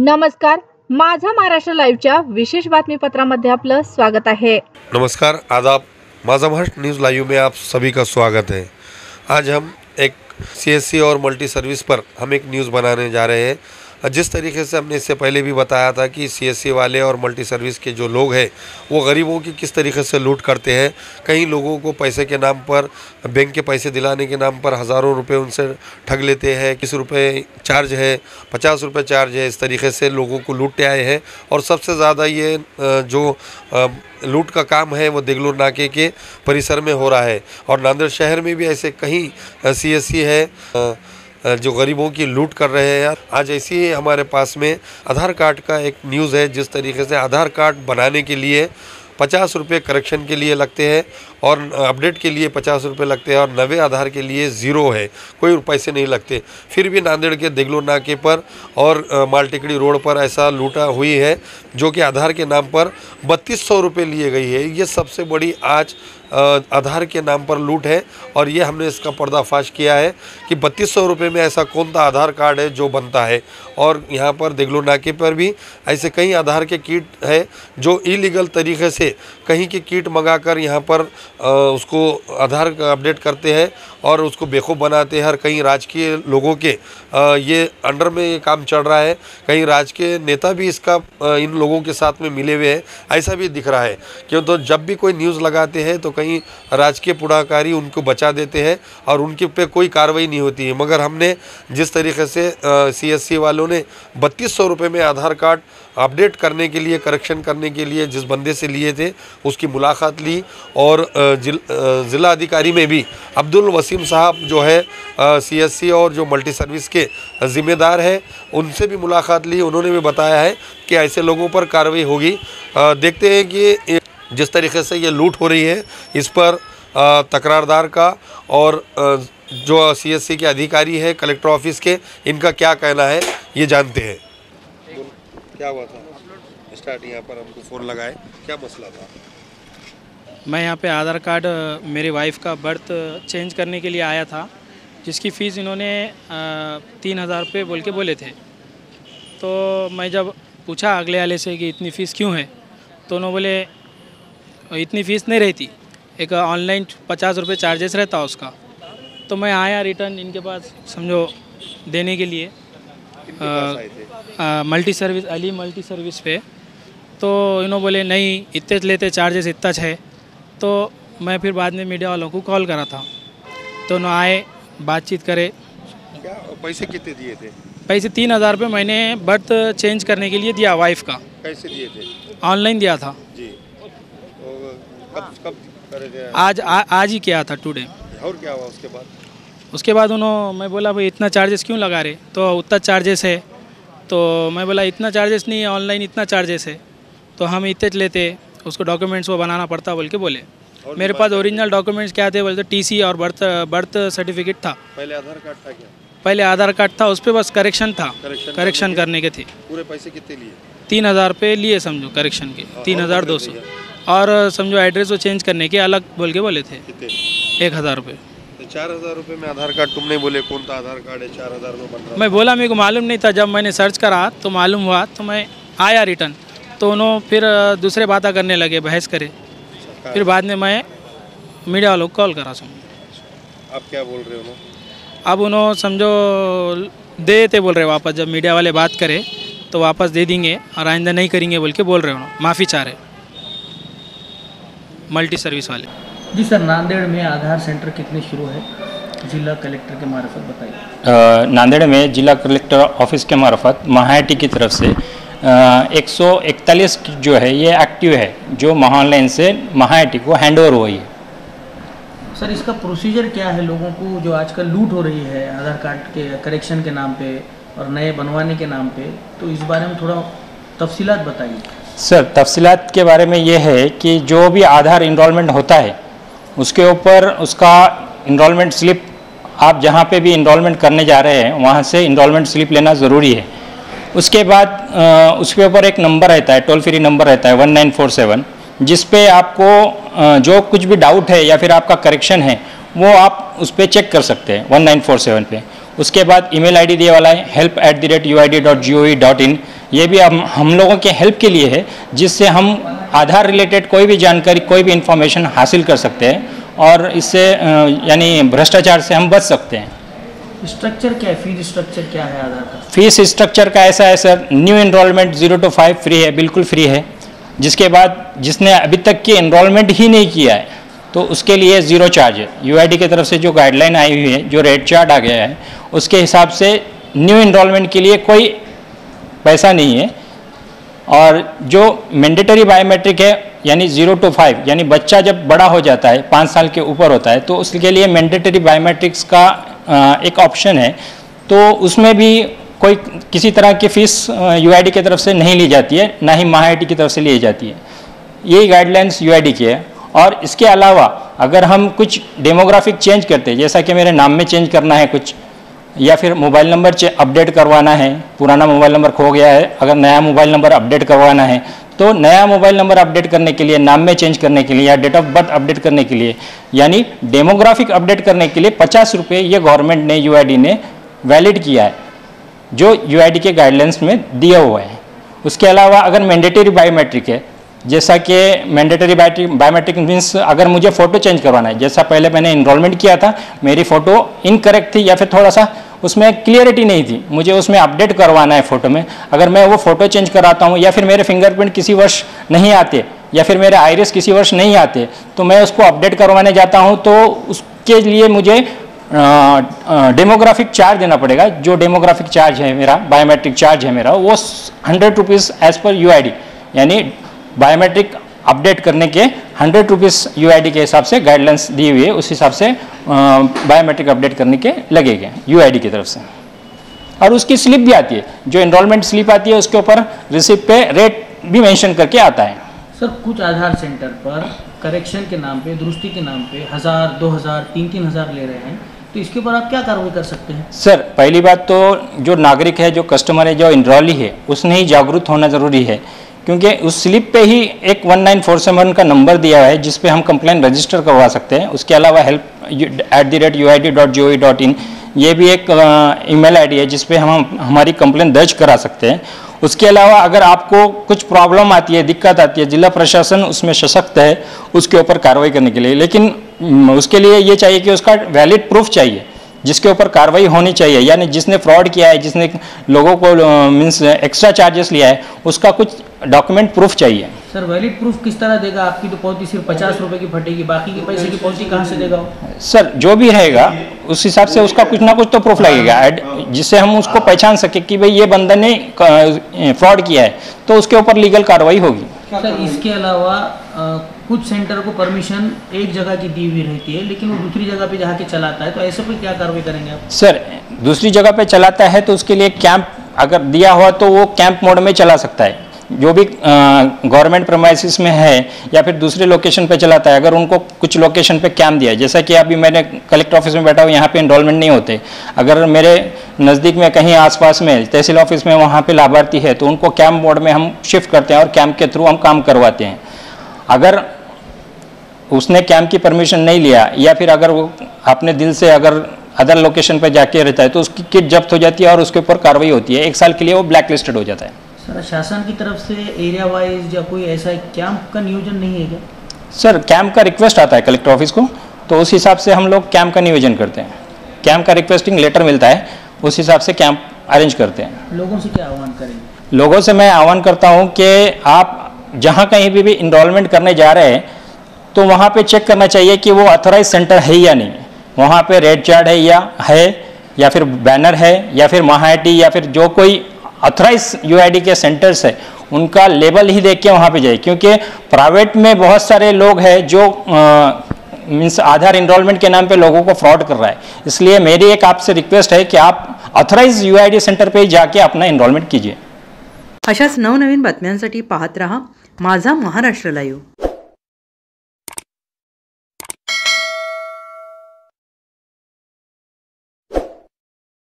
नमस्कार, माझा महाराष्ट्र लाईव्हच्या विशेष बातमीपत्रामध्ये आपलं स्वागत है। नमस्कार, आदाब। माझा महाराष्ट्र न्यूज़ लाइव में आप सभी का स्वागत है। आज हम एक सीएससी और मल्टी सर्विस पर हम एक न्यूज़ बनाने जा रहे हैं। जिस तरीके से हमने इससे पहले भी बताया था कि सीएससी वाले और मल्टी सर्विस के जो लोग हैं वो गरीबों की किस तरीके से लूट करते हैं। कई लोगों को पैसे के नाम पर, बैंक के पैसे दिलाने के नाम पर हज़ारों रुपए उनसे ठग लेते हैं। 20 रुपये चार्ज है, 50 रुपये चार्ज है, इस तरीके से लोगों को लूटते आए हैं। और सबसे ज़्यादा ये जो लूट का काम है वो देगलूर नाके के परिसर में हो रहा है। और नांदेड़ शहर में भी ऐसे कई सीएससी है जो गरीबों की लूट कर रहे हैं। आज ऐसी ही हमारे पास में आधार कार्ड का एक न्यूज़ है। जिस तरीके से आधार कार्ड बनाने के लिए 50 रुपये करेक्शन के लिए लगते हैं और अपडेट के लिए 50 रुपये लगते हैं और नवे आधार के लिए ज़ीरो है, कोई पैसे नहीं लगते। फिर भी नांदेड़ के देगलूर नाके पर और मालटेकड़ी रोड पर ऐसा लूटा हुई है जो कि आधार के नाम पर 3200 रुपये लिए गई है। ये सबसे बड़ी आज आधार के नाम पर लूट है और ये हमने इसका पर्दाफाश किया है कि 3200 रुपये में ऐसा कौन सा आधार कार्ड है जो बनता है। और यहाँ पर देगलूर नाके पर भी ऐसे कई आधार के किट है जो इलीगल तरीके से कहीं की किट मंगाकर यहाँ पर उसको आधार का अपडेट करते हैं और उसको बेखूब बनाते हैं। और कई राजकीय लोगों के ये अंडर में ये काम चल रहा है। कई राजकीय नेता भी इसका इन लोगों के साथ में मिले हुए हैं, ऐसा भी दिख रहा है। क्यों तो जब भी कोई न्यूज़ लगाते हैं तो कहीं राजकीय पुढ़ाकारी उनको बचा देते हैं और उनके पे कोई कार्रवाई नहीं होती है। मगर हमने जिस तरीके से सीएससी वालों ने 3200 रुपये में आधार कार्ड अपडेट करने के लिए, करेक्शन करने के लिए जिस बंदे से लिए थे उसकी मुलाकात ली और ज़िला अधिकारी में भी अब्दुल वसीम साहब जो है सीएससी और जो मल्टी सर्विस के ज़िम्मेदार है उनसे भी मुलाकात ली। उन्होंने भी बताया है कि ऐसे लोगों पर कार्रवाई होगी। देखते हैं कि जिस तरीके से ये लूट हो रही है इस पर तकरारदार का और जो सीएससी के अधिकारी है कलेक्टर ऑफिस के, इनका क्या कहना है ये जानते हैं। क्या हुआ था? स्टार्ट यहाँ पर हमको फ़ोन लगाए, क्या मसला था? मैं यहाँ पे आधार कार्ड मेरी वाइफ का बर्थ चेंज करने के लिए आया था, जिसकी फ़ीस इन्होंने 3000 रुपये बोल के बोले थे। तो मैं जब पूछा अगले वाले से कि इतनी फ़ीस क्यों है, तो उन्होंने बोले इतनी फ़ीस नहीं रहती, एक ऑनलाइन 50 रुपये चार्जेस रहता उसका। तो मैं आया रिटर्न इनके पास समझो देने के लिए multi service Ali multi service पे। तो इन्होंने बोले नहीं इतने लेते चार्जेस इतना है। तो मैं फिर बाद में मीडिया वालों को कॉल करा था तो उन्होंने आए, बातचीत करे। क्या पैसे कितने दिए थे? पैसे 3000 रुपये मैंने बर्थ चेंज करने के लिए दिया वाइफ का। कैसे दिए थे? ऑनलाइन दिया था जी। तो कब करे थे? आज ही किया था टुडे। और क्या हुआ उसके बाद? उसके बाद मैं बोला भाई इतना चार्जेस क्यों लगा रहे, तो उतना चार्जेस है। तो मैं बोला इतना चार्जेस नहीं है, ऑनलाइन इतना चार्जेस है तो हम इतने लेते, उसको डॉक्यूमेंट्स वो बनाना पड़ता बोल के बोले। मेरे पास ओरिजिनल डॉक्यूमेंट्स क्या थे बोलते, टीसी और बर्थ सर्टिफिकेट था। पहले आधार कार्ड था क्या? पहले आधार कार्ड था, उस पर बस करेक्शन था, करेक्शन करने के थे। पूरे पैसे कितने लिए? 3000 रुपये लिए समझो करेक्शन के, 3200। और समझो एड्रेस वो चेंज करने के अलग बोल के बोले थे 1000 रुपये। 4000 रुपये में आधार कार्ड तुमने बोले कौन सा आधार कार्ड है 4000 में बन रहा? मैं बोला मेरे को मालूम नहीं था, जब मैंने सर्च करा तो मालूम हुआ तो मैं आया रिटर्न। तो उन्होंने फिर दूसरे बातें करने लगे, बहस करे। फिर बाद में मैं मीडिया वालों को कॉल करा समझो। आप क्या बोल रहे हो? अब उन्होंने समझो दे देते बोल रहे वापस, जब मीडिया वाले बात करें तो वापस दे देंगे और आइंदा नहीं करेंगे बोल के बोल रहे उन्होंने, माफ़ी चाह रहे मल्टी सर्विस वाले। जी सर, नांदेड़ में आधार सेंटर कितने शुरू है जिला कलेक्टर के मार्फत बताइए। नांदेड़ में जिला कलेक्टर ऑफिस के मार्फत महाआईटी की तरफ से 141 जो है ये एक्टिव है, जो महाऑनलाइन से महाआईटी को हैंड ओवर हुई है। सर इसका प्रोसीजर क्या है? लोगों को जो आजकल लूट हो रही है आधार कार्ड के करेक्शन के नाम पे और नए बनवाने के नाम पे, तो इस बारे में थोड़ा तफसीलात बताइए। सर तफसीलात के बारे में ये है कि जो भी आधार इनरोलमेंट होता है उसके ऊपर उसका इनरोलमेंट स्लिप, आप जहाँ पे भी इनरोलमेंट करने जा रहे हैं वहाँ से इनरोलमेंट स्लिप लेना ज़रूरी है। उसके बाद उसके ऊपर एक नंबर रहता है, टोल फ्री नंबर रहता है 1947, जिस पे आपको जो कुछ भी डाउट है या फिर आपका करेक्शन है वो आप उस पर चेक कर सकते हैं 1947 पे। उसके बाद ईमेल आईडी दिए वाला है help@uid.gov.in, ये भी हम लोगों के हेल्प के लिए है, जिससे हम आधार रिलेटेड कोई भी जानकारी, कोई भी इंफॉर्मेशन हासिल कर सकते हैं और इससे यानी भ्रष्टाचार से हम बच सकते हैं। स्ट्रक्चर क्या है, फीस स्ट्रक्चर क्या है आधार का? फीस स्ट्रक्चर का ऐसा है sir, new enrolment 0 to 5 free है, बिल्कुल फ्री है। जिसके बाद जिसने अभी तक की एनरोलमेंट ही नहीं किया है तो उसके लिए ज़ीरो चार्ज है। यूआईडी की तरफ से जो गाइडलाइन आई हुई है, जो रेट चार्ट आ गया है, उसके हिसाब से न्यू एनरोलमेंट के लिए कोई पैसा नहीं है। और जो मैंडेटरी बायोमेट्रिक है यानी 0 to 5, यानी बच्चा जब बड़ा हो जाता है, 5 साल के ऊपर होता है, तो उसके लिए मैंडेटरी बायोमेट्रिक्स का एक ऑप्शन है, तो उसमें भी कोई किसी तरह की फ़ीस यूआईडी की तरफ से नहीं ली जाती है, ना ही महाआईटी की तरफ से ली जाती है। यही गाइडलाइंस यूआईडी की है। और इसके अलावा अगर हम कुछ डेमोग्राफिक चेंज करते हैं, जैसा कि मेरे नाम में चेंज करना है कुछ, या फिर मोबाइल नंबर अपडेट करवाना है, पुराना मोबाइल नंबर खो गया है, अगर नया मोबाइल नंबर अपडेट करवाना है, तो नया मोबाइल नंबर अपडेट करने के लिए, नाम में चेंज करने के लिए या डेट ऑफ बर्थ अपडेट करने के लिए, यानी डेमोग्राफिक अपडेट करने के लिए 50 रुपये ये गवर्नमेंट ने, यूआईडी ने वैलिड किया है, जो यूआईडी के गाइडलाइंस में दिया हुआ है। उसके अलावा अगर मैंडेटरी बायोमेट्रिक है, जैसा कि मैंडेटरी बायोमेट्रिक मीन्स अगर मुझे फ़ोटो चेंज करवाना है, जैसा पहले मैंने इनरोलमेंट किया था, मेरी फ़ोटो इनकरेक्ट थी या फिर थोड़ा सा उसमें क्लियरिटी नहीं थी, मुझे उसमें अपडेट करवाना है फ़ोटो में, अगर मैं वो फ़ोटो चेंज कराता हूँ या फिर मेरे फिंगरप्रिंट किसी वर्ष नहीं आते या फिर मेरे आइरिस किसी वर्ष नहीं आते, तो मैं उसको अपडेट करवाने जाता हूँ, तो उसके लिए मुझे डेमोग्राफिक चार्ज देना पड़ेगा। जो डेमोग्राफिक चार्ज है मेरा, बायोमेट्रिक चार्ज है मेरा, वो 100 रुपीज़ एज़ पर यूआईडी, यानी बायोमेट्रिक अपडेट करने के 100 रुपीज़ यूआईडी के हिसाब से गाइडलाइंस दी हुई है, उस हिसाब से बायोमेट्रिक अपडेट करने के लगेंगे यूआईडी की तरफ से। और उसकी स्लिप भी आती है, जो एनरोलमेंट स्लिप आती है उसके ऊपर रिसिप्ट पे रेट भी मेंशन करके आता है। सर, कुछ आधार सेंटर पर करेक्शन के नाम पे, दुरुस्ती के नाम पे 1000, 2000, 3-3000 ले रहे हैं, तो इसके ऊपर आप क्या कार्रवाई कर सकते हैं? सर, पहली बात तो जो नागरिक है, जो कस्टमर है, जो इनरोली है, उसने ही जागरूक होना ज़रूरी है, क्योंकि उस स्लिप पे ही एक 1947 का नंबर दिया है जिस पे हम कंप्लेंट रजिस्टर करवा सकते हैं। उसके अलावा help@uid.gov.in ये भी एक ईमेल आईडी है जिस पे हम हमारी कंप्लेंट दर्ज करा सकते हैं। उसके अलावा अगर आपको कुछ प्रॉब्लम आती है, दिक्कत आती है, जिला प्रशासन उसमें सशक्त है उसके ऊपर कार्रवाई करने के लिए, लेकिन उसके लिए ये चाहिए कि उसका वैलिड प्रूफ चाहिए जिसके ऊपर कार्रवाई होनी चाहिए, यानी जिसने फ्रॉड किया है, जिसने लोगों को मीन्स एक्स्ट्रा चार्जेस लिया है, उसका कुछ डॉक्यूमेंट प्रूफ चाहिए। सर, वैलिड प्रूफ किस तरह देगा? आपकी तो पौती सिर्फ 50 रुपए की फटेगी, बाकी के पैसे की पौती कहाँ से देगा? सर, जो भी रहेगा उस हिसाब से उसका कुछ ना कुछ तो प्रूफ लगेगा, जिससे हम उसको पहचान सके कि भाई ये बंदा ने फ्रॉड किया है, तो उसके ऊपर लीगल कार्रवाई होगी। सर, इसके अलावा कुछ सेंटर को परमिशन एक जगह की दी हुई रहती है, लेकिन वो दूसरी जगह पे जाके चलाता है, तो ऐसे पर क्या कार्रवाई करेंगे आप? सर, दूसरी जगह पे चलाता है तो उसके लिए कैंप अगर दिया हुआ तो वो कैंप मोड में चला सकता है। जो भी गवर्नमेंट प्रेमाइसिस में है या फिर दूसरे लोकेशन पे चलाता है, अगर उनको कुछ लोकेशन पे कैंप दिया है, जैसा कि अभी मैंने कलेक्टर ऑफिस में बैठा हूँ, यहाँ पे एनरोलमेंट नहीं होते, अगर मेरे नज़दीक में कहीं आसपास में तहसील ऑफिस में वहाँ पे लाभार्थी है, तो उनको कैंप मोड में हम शिफ्ट करते हैं और कैंप के थ्रू हम काम करवाते हैं। अगर उसने कैंप की परमिशन नहीं लिया या फिर अगर वो अपने दिल से अगर अदर लोकेशन पर जाके रहता है, तो उसकी किट जब्त हो जाती है और उसके ऊपर कार्रवाई होती है, 1 साल के लिए वो ब्लैक लिस्टेड हो जाता है। सर, शासन की तरफ से एरिया वाइज या कोई ऐसा कैंप का नियोजन नहीं है क्या? सर, कैंप का रिक्वेस्ट आता है कलेक्टर ऑफिस को, तो उस हिसाब से हम लोग कैंप का नियोजन करते हैं। कैंप का रिक्वेस्टिंग लेटर मिलता है, उस हिसाब से कैंप अरेंज करते हैं। लोगों से क्या आह्वान करेंगे? लोगों से मैं आह्वान करता हूँ कि आप जहाँ कहीं भी इनरोलमेंट करने जा रहे हैं, तो वहाँ पे चेक करना चाहिए कि वो ऑथराइज सेंटर है या नहीं, वहाँ पे रेड चार्ट है या फिर बैनर है या फिर महाआईटी या फिर जो कोई ऑथराइज यूआईडी के सेंटर्स है, उनका लेबल ही देख के वहाँ पे जाए, क्योंकि प्राइवेट में बहुत सारे लोग हैं जो मीन्स आधार इनरोलमेंट के नाम पे लोगों को फ्रॉड कर रहा है। इसलिए मेरी एक आपसे रिक्वेस्ट है कि आप ऑथराइज यूआईडी सेंटर पे जाके अपना इनरोलमेंट कीजिए। अशाच नवनवीन बातम्यांसाठी पाहत रहा माझा महाराष्ट्र लाईव्ह।